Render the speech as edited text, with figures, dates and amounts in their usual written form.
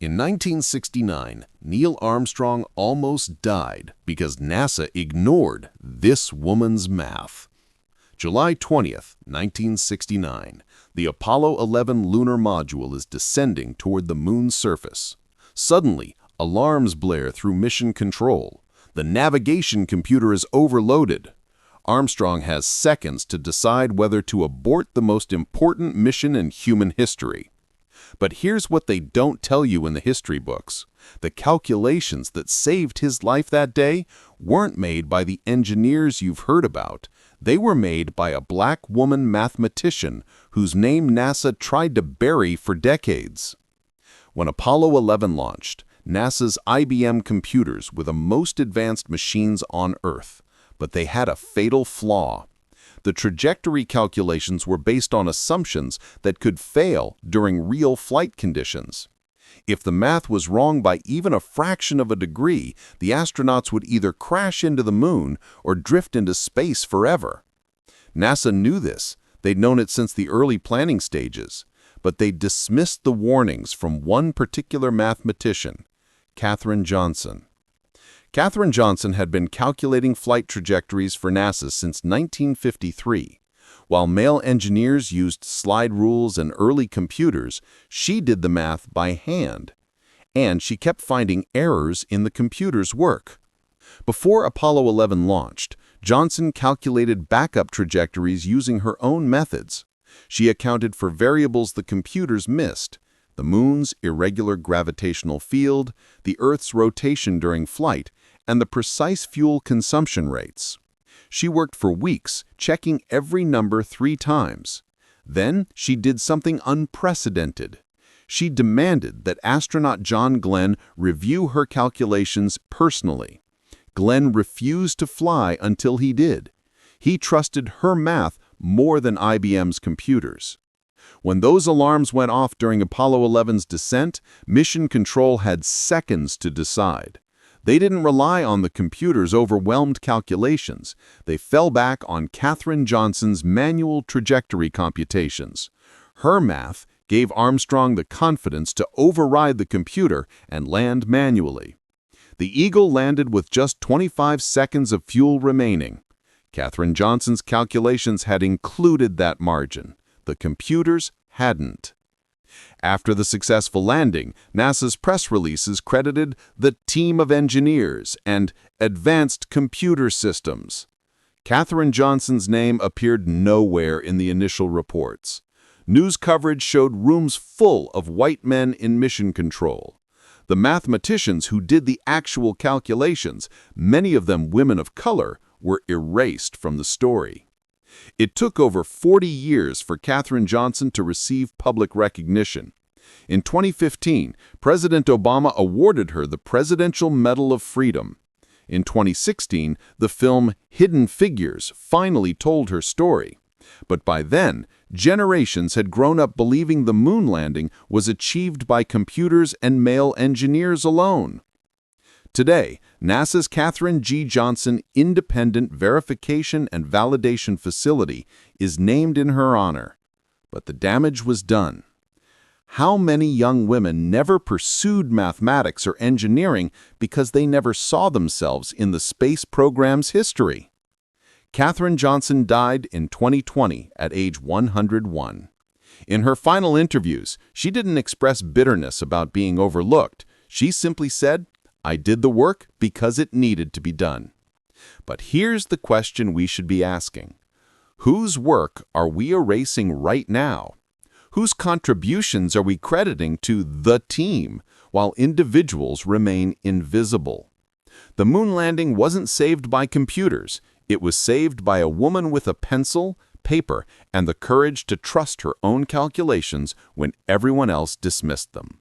In 1969, Neil Armstrong almost died because NASA ignored this woman's math. July 20th, 1969, the Apollo 11 lunar module is descending toward the moon's surface. Suddenly, alarms blare through mission control. The navigation computer is overloaded. Armstrong has seconds to decide whether to abort the most important mission in human history. But here's what they don't tell you in the history books. The calculations that saved his life that day weren't made by the engineers you've heard about. They were made by a black woman mathematician whose name NASA tried to bury for decades. When Apollo 11 launched, NASA's IBM computers were the most advanced machines on Earth, but they had a fatal flaw. The trajectory calculations were based on assumptions that could fail during real flight conditions. If the math was wrong by even a fraction of a degree, the astronauts would either crash into the moon or drift into space forever. NASA knew this. They'd known it since the early planning stages. But they dismissed the warnings from one particular mathematician, Katherine Johnson. Katherine Johnson had been calculating flight trajectories for NASA since 1953. While male engineers used slide rules and early computers, she did the math by hand. And she kept finding errors in the computer's work. Before Apollo 11 launched, Johnson calculated backup trajectories using her own methods. She accounted for variables the computers missed: the moon's irregular gravitational field, the Earth's rotation during flight, and the precise fuel consumption rates. She worked for weeks, checking every number 3 times. Then she did something unprecedented. She demanded that astronaut John Glenn review her calculations personally. Glenn refused to fly until he did. He trusted her math more than IBM's computers. When those alarms went off during Apollo 11's descent, Mission Control had seconds to decide. They didn't rely on the computer's overwhelmed calculations. They fell back on Katherine Johnson's manual trajectory computations. Her math gave Armstrong the confidence to override the computer and land manually. The Eagle landed with just 25 seconds of fuel remaining. Katherine Johnson's calculations had included that margin. The computers hadn't. After the successful landing, NASA's press releases credited the team of engineers and advanced computer systems. Katherine Johnson's name appeared nowhere in the initial reports. News coverage showed rooms full of white men in mission control. The mathematicians who did the actual calculations, many of them women of color, were erased from the story. It took over 40 years for Katherine Johnson to receive public recognition. In 2015, President Obama awarded her the Presidential Medal of Freedom. In 2016, the film Hidden Figures finally told her story. But by then, generations had grown up believing the moon landing was achieved by computers and male engineers alone. Today, NASA's Katherine G. Johnson Independent Verification and Validation Facility is named in her honor. But the damage was done. How many young women never pursued mathematics or engineering because they never saw themselves in the space program's history? Katherine Johnson died in 2020 at age 101. In her final interviews, she didn't express bitterness about being overlooked. She simply said, "I did the work because it needed to be done." But here's the question we should be asking. Whose work are we erasing right now? Whose contributions are we crediting to the team while individuals remain invisible? The moon landing wasn't saved by computers. It was saved by a woman with a pencil, paper, and the courage to trust her own calculations when everyone else dismissed them.